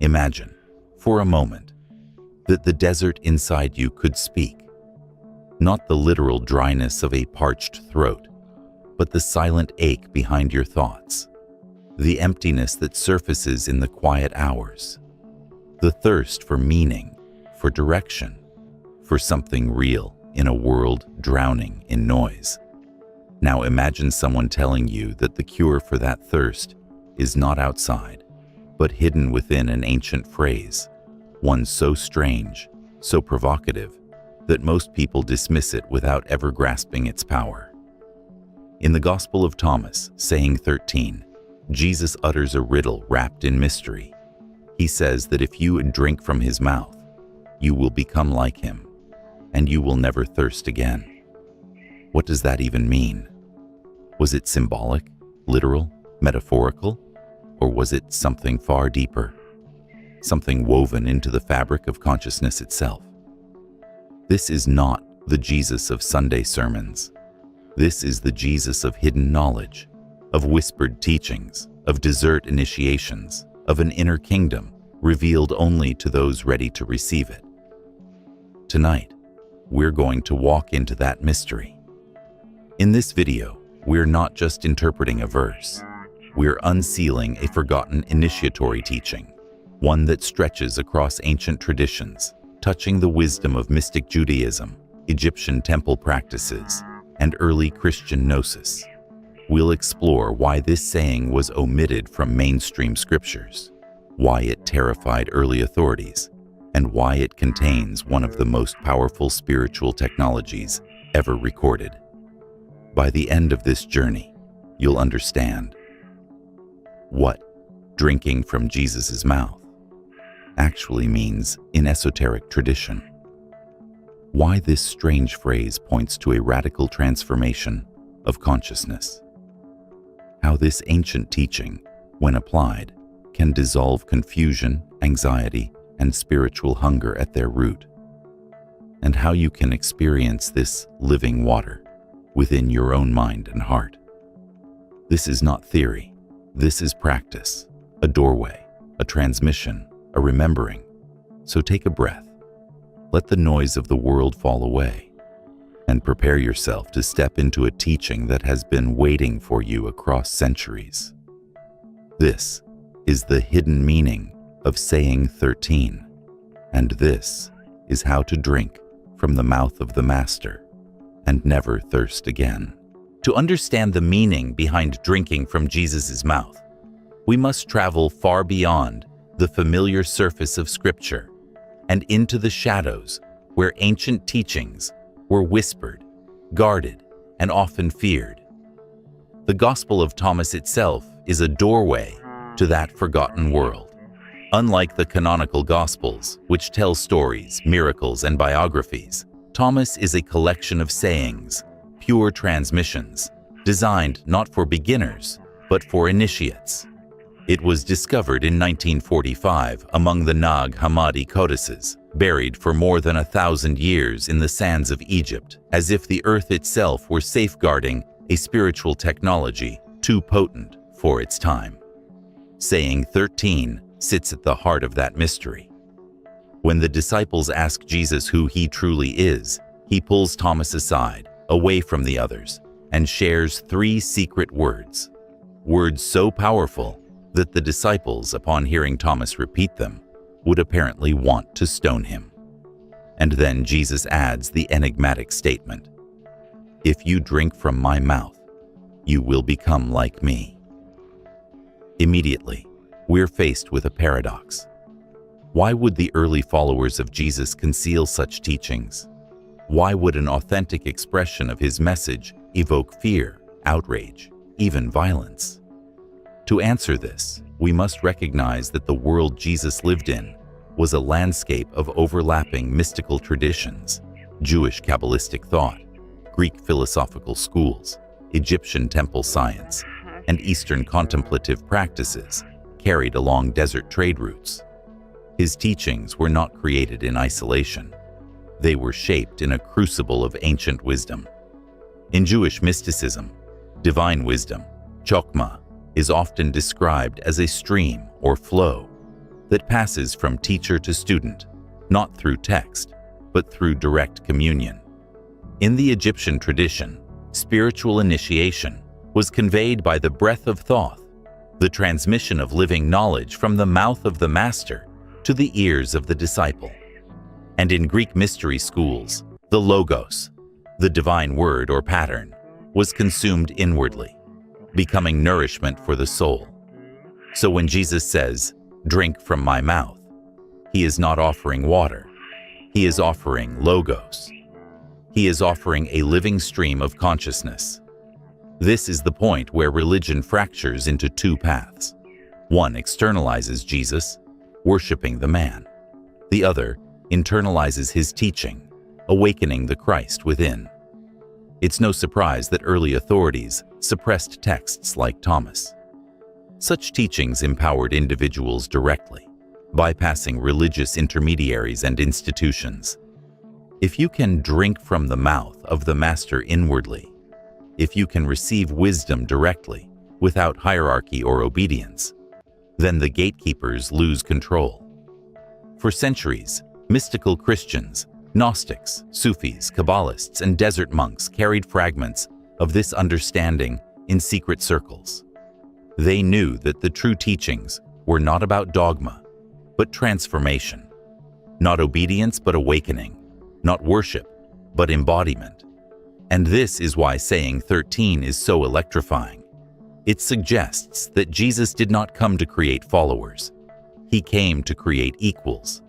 Imagine, for a moment, that the desert inside you could speak. Not the literal dryness of a parched throat, but the silent ache behind your thoughts, the emptiness that surfaces in the quiet hours, the thirst for meaning, for direction, for something real in a world drowning in noise. Now imagine someone telling you that the cure for that thirst is not outside, but hidden within an ancient phrase, one so strange, so provocative, that most people dismiss it without ever grasping its power. In the Gospel of Thomas, saying 13, Jesus utters a riddle wrapped in mystery. He says that if you drink from his mouth, you will become like him, and you will never thirst again. What does that even mean? Was it symbolic, literal, metaphorical, or was it something far deeper, something woven into the fabric of consciousness itself? This is not the Jesus of Sunday sermons. This is the Jesus of hidden knowledge, of whispered teachings, of dessert initiations, of an inner kingdom revealed only to those ready to receive it. Tonight, we're going to walk into that mystery. In this video, we're not just interpreting a verse. We're unsealing a forgotten initiatory teaching, one that stretches across ancient traditions, touching the wisdom of mystic Judaism, Egyptian temple practices, and early Christian gnosis. We'll explore why this saying was omitted from mainstream scriptures, why it terrified early authorities, and why it contains one of the most powerful spiritual technologies ever recorded. By the end of this journey, you'll understand what drinking from Jesus' mouth actually means in esoteric tradition, why this strange phrase points to a radical transformation of consciousness, how this ancient teaching, when applied, can dissolve confusion, anxiety, and spiritual hunger at their root, and how you can experience this living water within your own mind and heart. This is not theory. This is practice, a doorway, a transmission, a remembering. So take a breath, let the noise of the world fall away, and prepare yourself to step into a teaching that has been waiting for you across centuries. This is the hidden meaning of saying 13, and this is how to drink from the mouth of the Master and never thirst again. To understand the meaning behind drinking from Jesus' mouth, we must travel far beyond the familiar surface of Scripture and into the shadows where ancient teachings were whispered, guarded, and often feared. The Gospel of Thomas itself is a doorway to that forgotten world. Unlike the canonical Gospels, which tell stories, miracles, and biographies, Thomas is a collection of sayings, pure transmissions, designed not for beginners, but for initiates. It was discovered in 1945 among the Nag Hammadi codices, buried for more than 1,000 years in the sands of Egypt, as if the earth itself were safeguarding a spiritual technology too potent for its time. Saying 13 sits at the heart of that mystery. When the disciples ask Jesus who he truly is, he pulls Thomas aside, away from the others, and shares 3 secret words. Words so powerful that the disciples, upon hearing Thomas repeat them, would apparently want to stone him. And then Jesus adds the enigmatic statement, "If you drink from my mouth, you will become like me." Immediately, we're faced with a paradox. Why would the early followers of Jesus conceal such teachings? Why would an authentic expression of his message evoke fear, outrage, even violence? To answer this, we must recognize that the world Jesus lived in was a landscape of overlapping mystical traditions, Jewish Kabbalistic thought, Greek philosophical schools, Egyptian temple science, and Eastern contemplative practices carried along desert trade routes. His teachings were not created in isolation. They were shaped in a crucible of ancient wisdom. In Jewish mysticism, divine wisdom, chokmah, is often described as a stream or flow, that passes from teacher to student, not through text, but through direct communion. In the Egyptian tradition, spiritual initiation was conveyed by the breath of Thoth, the transmission of living knowledge from the mouth of the master to the ears of the disciple. And in Greek mystery schools, the logos, the divine word or pattern, was consumed inwardly, becoming nourishment for the soul. So when Jesus says, "Drink from my mouth," he is not offering water. He is offering logos. He is offering a living stream of consciousness. This is the point where religion fractures into two paths. One externalizes Jesus, worshiping the man. The other internalizes his teaching, awakening the Christ within. It's no surprise that early authorities suppressed texts like Thomas. Such teachings empowered individuals directly, bypassing religious intermediaries and institutions. If you can drink from the mouth of the Master inwardly, if you can receive wisdom directly, without hierarchy or obedience, then the gatekeepers lose control. For centuries, mystical Christians, Gnostics, Sufis, Kabbalists, and desert monks carried fragments of this understanding in secret circles. They knew that the true teachings were not about dogma, but transformation. Not obedience, but awakening. Not worship, but embodiment. And this is why saying 13 is so electrifying. It suggests that Jesus did not come to create followers. He came to create equals.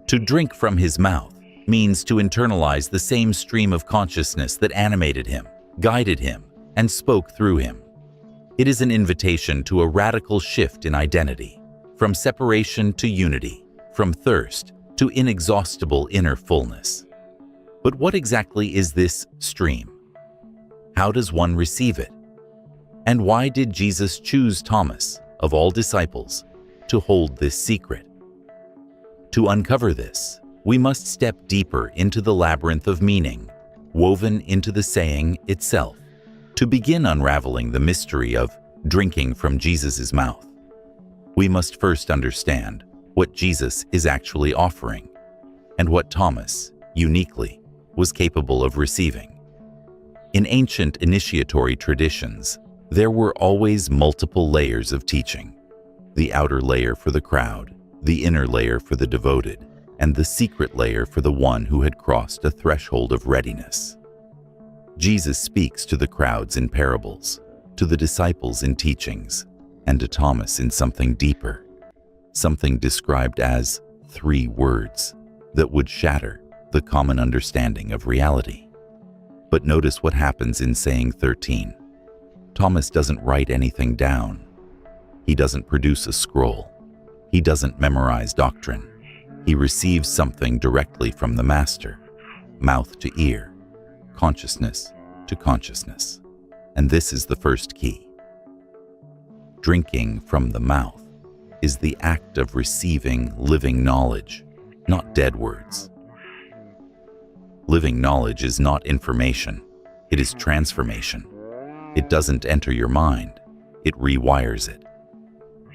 To drink from his mouth means to internalize the same stream of consciousness that animated him, guided him, and spoke through him. It is an invitation to a radical shift in identity, from separation to unity, from thirst to inexhaustible inner fullness. But what exactly is this stream? How does one receive it? And why did Jesus choose Thomas, of all disciples, to hold this secret? To uncover this, we must step deeper into the labyrinth of meaning, woven into the saying itself. To begin unraveling the mystery of drinking from Jesus' mouth, we must first understand what Jesus is actually offering and what Thomas, uniquely, was capable of receiving. In ancient initiatory traditions, there were always multiple layers of teaching: the outer layer for the crowd, the inner layer for the devoted, and the secret layer for the one who had crossed a threshold of readiness. Jesus speaks to the crowds in parables, to the disciples in teachings, and to Thomas in something deeper, something described as 3 words that would shatter the common understanding of reality. But notice what happens in saying 13. Thomas doesn't write anything down. He doesn't produce a scroll. He doesn't memorize doctrine. He receives something directly from the Master, mouth to ear, consciousness to consciousness. And this is the first key. Drinking from the mouth is the act of receiving living knowledge, not dead words. Living knowledge is not information, it is transformation. It doesn't enter your mind, it rewires it.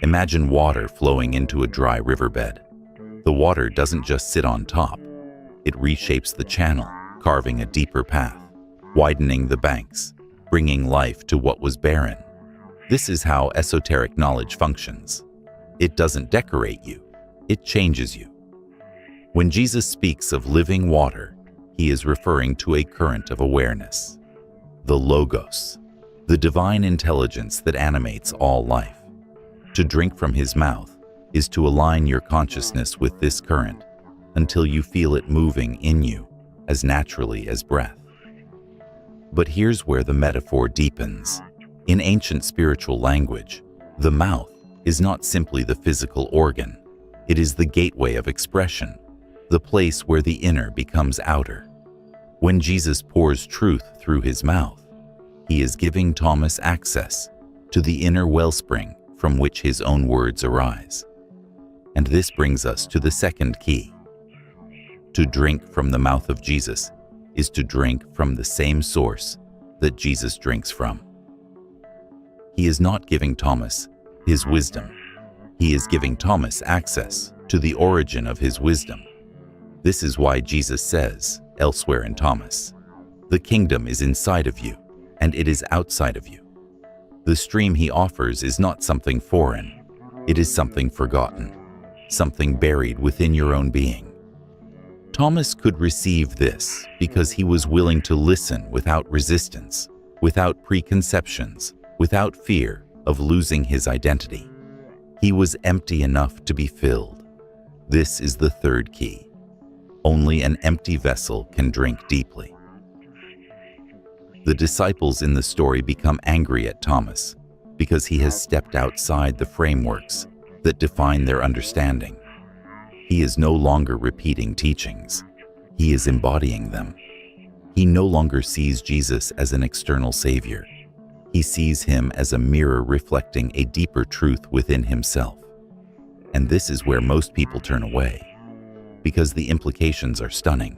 Imagine water flowing into a dry riverbed. The water doesn't just sit on top, it reshapes the channel, carving a deeper path, widening the banks, bringing life to what was barren. This is how esoteric knowledge functions. It doesn't decorate you, it changes you. When Jesus speaks of living water, he is referring to a current of awareness, the Logos, the divine intelligence that animates all life. To drink from his mouth is to align your consciousness with this current until you feel it moving in you as naturally as breath. But here's where the metaphor deepens. In ancient spiritual language, the mouth is not simply the physical organ. It is the gateway of expression, the place where the inner becomes outer. When Jesus pours truth through his mouth, he is giving Thomas access to the inner wellspring from which his own words arise. And this brings us to the second key. To drink from the mouth of Jesus is to drink from the same source that Jesus drinks from. He is not giving Thomas his wisdom. He is giving Thomas access to the origin of his wisdom. This is why Jesus says, elsewhere in Thomas, "The kingdom is inside of you, and it is outside of you." The stream he offers is not something foreign. It is something forgotten, something buried within your own being. Thomas could receive this because he was willing to listen without resistance, without preconceptions, without fear of losing his identity. He was empty enough to be filled. This is the third key. Only an empty vessel can drink deeply. The disciples in the story become angry at Thomas because he has stepped outside the frameworks that define their understanding. He is no longer repeating teachings. He is embodying them. He no longer sees Jesus as an external savior. He sees him as a mirror reflecting a deeper truth within himself. And this is where most people turn away, because the implications are stunning.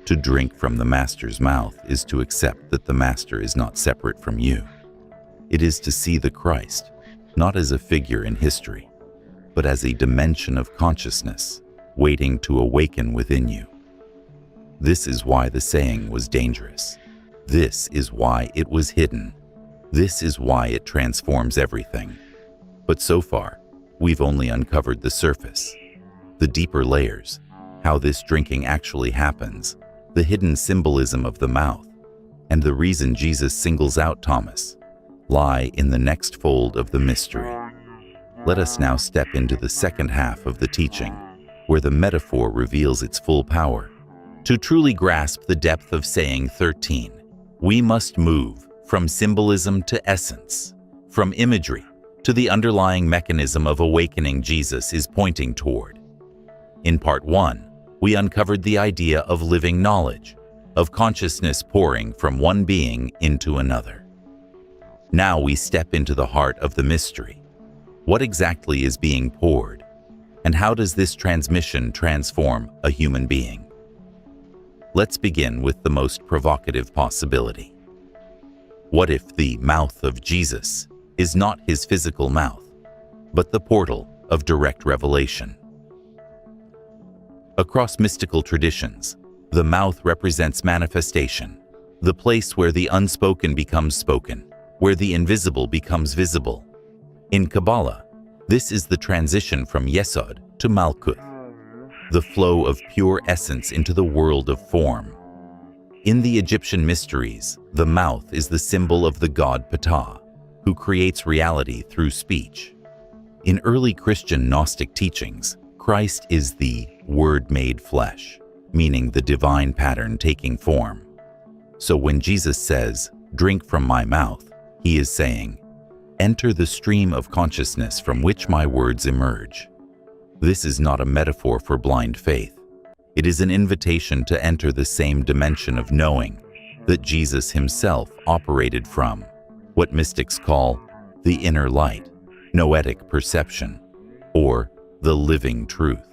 To drink from the Master's mouth is to accept that the Master is not separate from you. It is to see the Christ, not as a figure in history, but as a dimension of consciousness waiting to awaken within you. This is why the saying was dangerous. This is why it was hidden. This is why it transforms everything. But so far, we've only uncovered the surface. The deeper layers, how this drinking actually happens, the hidden symbolism of the mouth, and the reason Jesus singles out Thomas, lie in the next fold of the mystery. Let us now step into the second half of the teaching, where the metaphor reveals its full power. To truly grasp the depth of saying 13, we must move from symbolism to essence, from imagery to the underlying mechanism of awakening Jesus is pointing toward. In part 1, we uncovered the idea of living knowledge, of consciousness pouring from one being into another. Now we step into the heart of the mystery. What exactly is being poured, and how does this transmission transform a human being? Let's begin with the most provocative possibility. What if the mouth of Jesus is not his physical mouth, but the portal of direct revelation? Across mystical traditions, the mouth represents manifestation, the place where the unspoken becomes spoken, where the invisible becomes visible. In Kabbalah, this is the transition from Yesod to Malkuth, the flow of pure essence into the world of form. In the Egyptian mysteries, the mouth is the symbol of the god Ptah, who creates reality through speech. In early Christian Gnostic teachings, Christ is the Word made flesh, meaning the divine pattern taking form. So when Jesus says, "Drink from my mouth," he is saying, "Enter the stream of consciousness from which my words emerge." This is not a metaphor for blind faith. It is an invitation to enter the same dimension of knowing that Jesus himself operated from, what mystics call the inner light, noetic perception, or the living truth.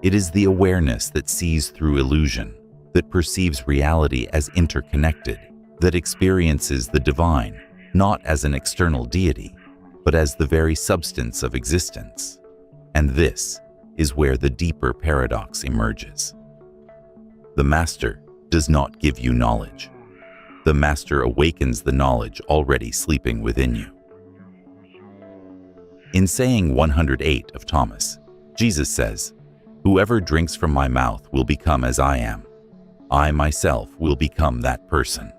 It is the awareness that sees through illusion, that perceives reality as interconnected, that experiences the divine not as an external deity, but as the very substance of existence. And this is where the deeper paradox emerges. The Master does not give you knowledge. The Master awakens the knowledge already sleeping within you. In saying 108 of Thomas, Jesus says, "Whoever drinks from my mouth will become as I am. I myself will become that person."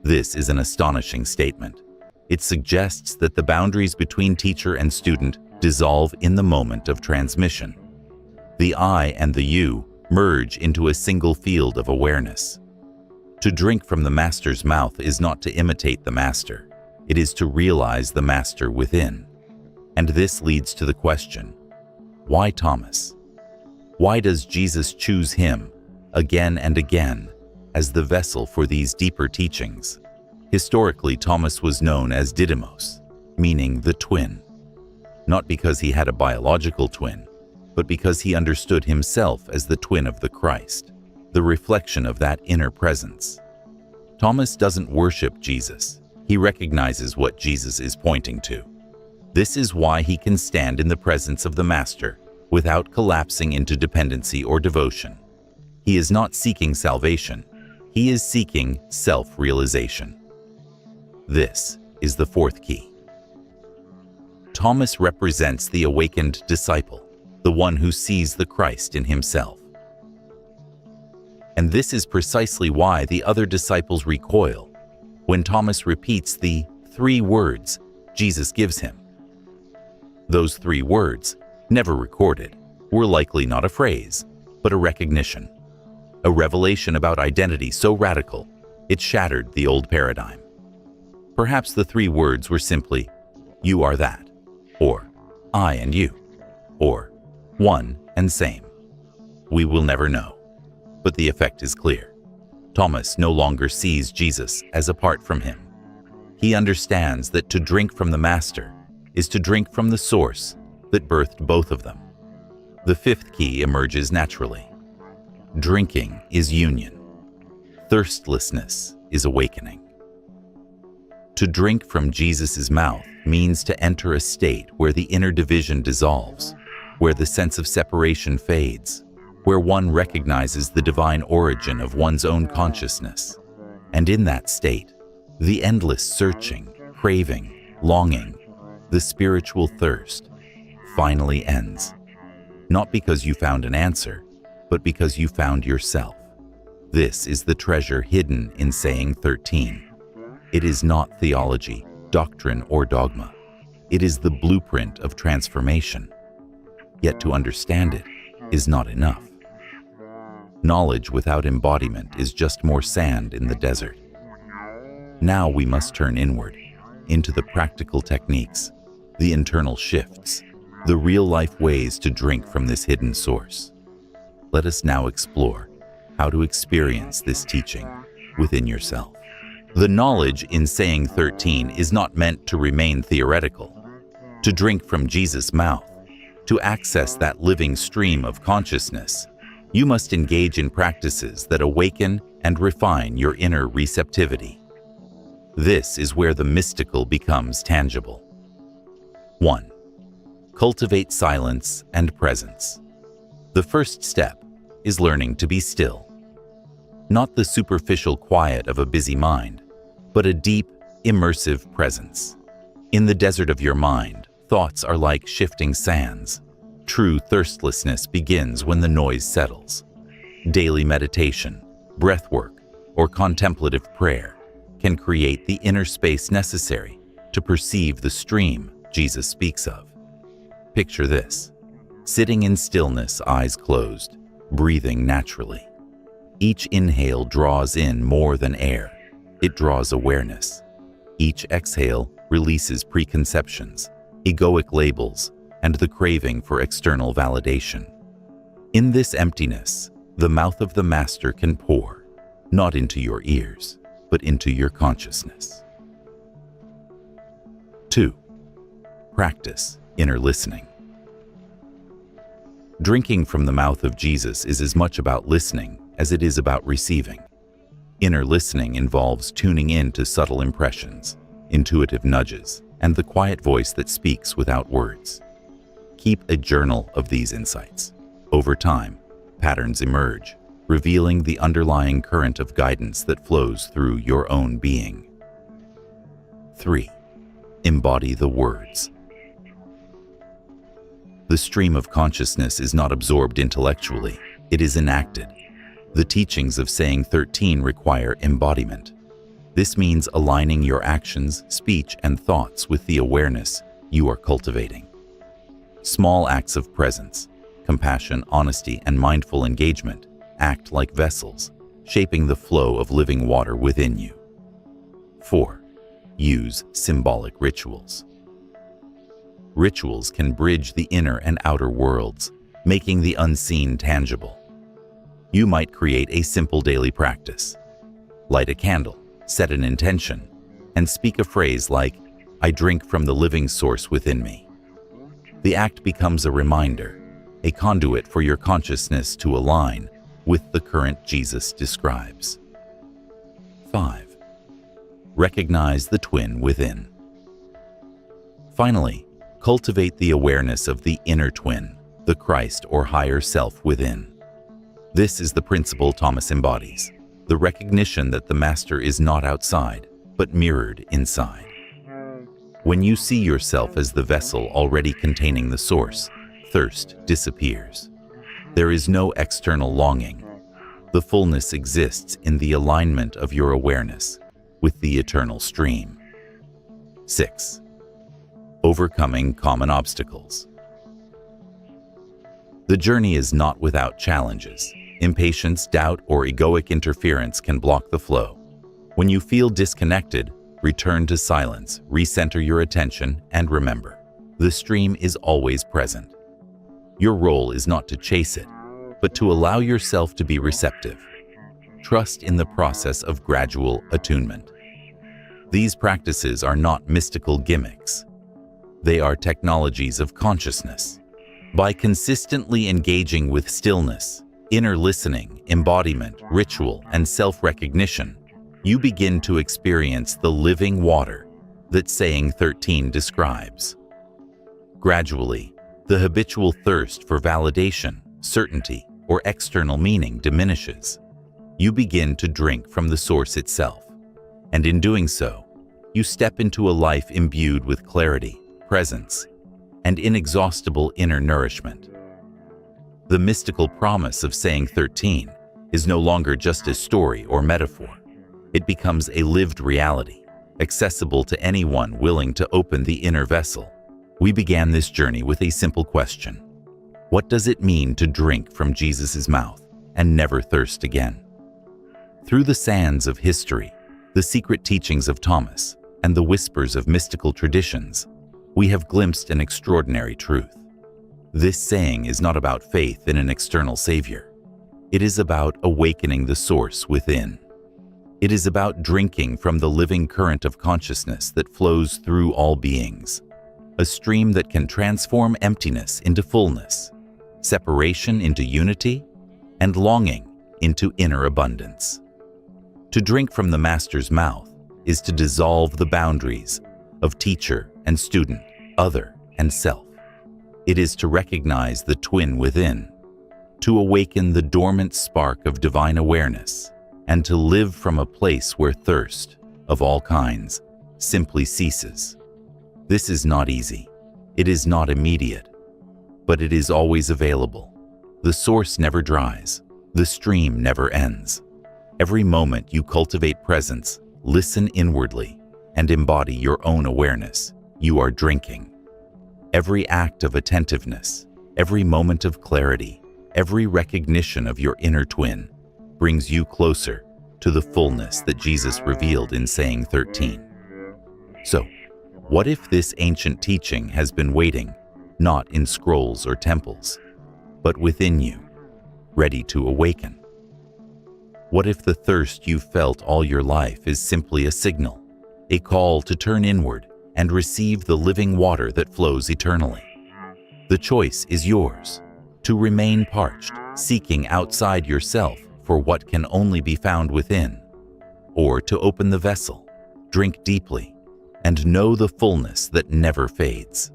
This is an astonishing statement. It suggests that the boundaries between teacher and student dissolve in the moment of transmission. The I and the you merge into a single field of awareness. To drink from the Master's mouth is not to imitate the Master. It is to realize the Master within. And this leads to the question, why Thomas? Why does Jesus choose him again and again as the vessel for these deeper teachings? Historically, Thomas was known as Didymos, meaning the twin. Not because he had a biological twin, but because he understood himself as the twin of the Christ, the reflection of that inner presence. Thomas doesn't worship Jesus. He recognizes what Jesus is pointing to. This is why he can stand in the presence of the Master without collapsing into dependency or devotion. He is not seeking salvation. He is seeking self-realization. This is the fourth key. Thomas represents the awakened disciple, the one who sees the Christ in himself. And this is precisely why the other disciples recoil when Thomas repeats the 3 words Jesus gives him. Those 3 words, never recorded, were likely not a phrase, but a recognition, a revelation about identity so radical it shattered the old paradigm. Perhaps the 3 words were simply, "You are that," or "I and you," or "one and same." We will never know, but the effect is clear. Thomas no longer sees Jesus as apart from him. He understands that to drink from the Master is to drink from the source that birthed both of them. The 5th key emerges naturally. Drinking is union. Thirstlessness is awakening. To drink from Jesus' mouth means to enter a state where the inner division dissolves, where the sense of separation fades, where one recognizes the divine origin of one's own consciousness. And in that state, the endless searching, craving, longing, the spiritual thirst, finally ends. Not because you found an answer, but because you found yourself. This is the treasure hidden in saying 13. It is not theology, doctrine, or dogma. It is the blueprint of transformation. Yet to understand it is not enough. Knowledge without embodiment is just more sand in the desert. Now we must turn inward, into the practical techniques, the internal shifts, the real-life ways to drink from this hidden source. Let us now explore how to experience this teaching within yourself. The knowledge in saying 13 is not meant to remain theoretical. To drink from Jesus' mouth, to access that living stream of consciousness, you must engage in practices that awaken and refine your inner receptivity. This is where the mystical becomes tangible. 1. Cultivate silence and presence. The first step is learning to be still. Not the superficial quiet of a busy mind, but a deep, immersive presence. In the desert of your mind, thoughts are like shifting sands. True thirstlessness begins when the noise settles. Daily meditation, breathwork, or contemplative prayer can create the inner space necessary to perceive the stream Jesus speaks of. Picture this: sitting in stillness, eyes closed, breathing naturally. Each inhale draws in more than air. It draws awareness. Each exhale releases preconceptions, egoic labels, and the craving for external validation. In this emptiness, the mouth of the Master can pour, not into your ears, but into your consciousness. 2. Practice inner listening. Drinking from the mouth of Jesus is as much about listening as it is about receiving. Inner listening involves tuning in to subtle impressions, intuitive nudges, and the quiet voice that speaks without words. Keep a journal of these insights. Over time, patterns emerge, revealing the underlying current of guidance that flows through your own being. 3. Embody the words. The stream of consciousness is not absorbed intellectually, it is enacted. The teachings of saying 13 require embodiment. This means aligning your actions, speech, and thoughts with the awareness you are cultivating. Small acts of presence, compassion, honesty, and mindful engagement act like vessels, shaping the flow of living water within you. 4. Use symbolic rituals. Rituals can bridge the inner and outer worlds, making the unseen tangible. You might create a simple daily practice. Light a candle, set an intention, and speak a phrase like, "I drink from the living source within me." The act becomes a reminder, a conduit for your consciousness to align with the current Jesus describes. 5. Recognize the twin within. Finally, Cultivate the awareness of the inner twin, the Christ or higher self within. This is the principle Thomas embodies, the recognition that the Master is not outside, but mirrored inside. When you see yourself as the vessel already containing the source, thirst disappears. There is no external longing. The fullness exists in the alignment of your awareness with the eternal stream. 6. Overcoming common obstacles. The journey is not without challenges. Impatience, doubt, or egoic interference can block the flow. When you feel disconnected, return to silence, recenter your attention, and remember, the stream is always present. Your role is not to chase it, but to allow yourself to be receptive. Trust in the process of gradual attunement. These practices are not mystical gimmicks. They are technologies of consciousness. By consistently engaging with stillness, inner listening, embodiment, ritual, and self-recognition, you begin to experience the living water that saying 13 describes. Gradually, the habitual thirst for validation, certainty, or external meaning diminishes. You begin to drink from the source itself, and in doing so, you step into a life imbued with clarity, presence, and inexhaustible inner nourishment. The mystical promise of saying 13 is no longer just a story or metaphor. It becomes a lived reality, accessible to anyone willing to open the inner vessel. We began this journey with a simple question. What does it mean to drink from Jesus' mouth and never thirst again? Through the sands of history, the secret teachings of Thomas, and the whispers of mystical traditions, we have glimpsed an extraordinary truth. This saying is not about faith in an external savior. It is about awakening the source within. It is about drinking from the living current of consciousness that flows through all beings, a stream that can transform emptiness into fullness, separation into unity, and longing into inner abundance. To drink from the Master's mouth is to dissolve the boundaries of teacher and student, other and self. It is to recognize the twin within, to awaken the dormant spark of divine awareness, and to live from a place where thirst, of all kinds, simply ceases. This is not easy. It is not immediate, but it is always available. The source never dries. The stream never ends. Every moment you cultivate presence, listen inwardly, and embody your own awareness, you are drinking. Every act of attentiveness, every moment of clarity, every recognition of your inner twin brings you closer to the fullness that Jesus revealed in saying 13. So, what if this ancient teaching has been waiting, not in scrolls or temples, but within you, ready to awaken? What if the thirst you've felt all your life is simply a signal, a call to turn inward and receive the living water that flows eternally? The choice is yours, to remain parched, seeking outside yourself for what can only be found within, or to open the vessel, drink deeply, and know the fullness that never fades.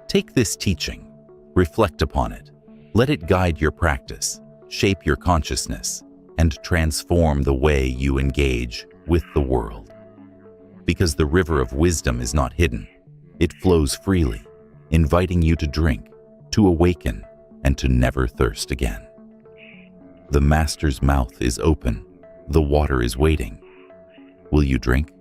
Take this teaching, reflect upon it, let it guide your practice, shape your consciousness, and transform the way you engage with the world. Because the river of wisdom is not hidden, it flows freely, inviting you to drink, to awaken, and to never thirst again. The Master's mouth is open, the water is waiting. Will you drink?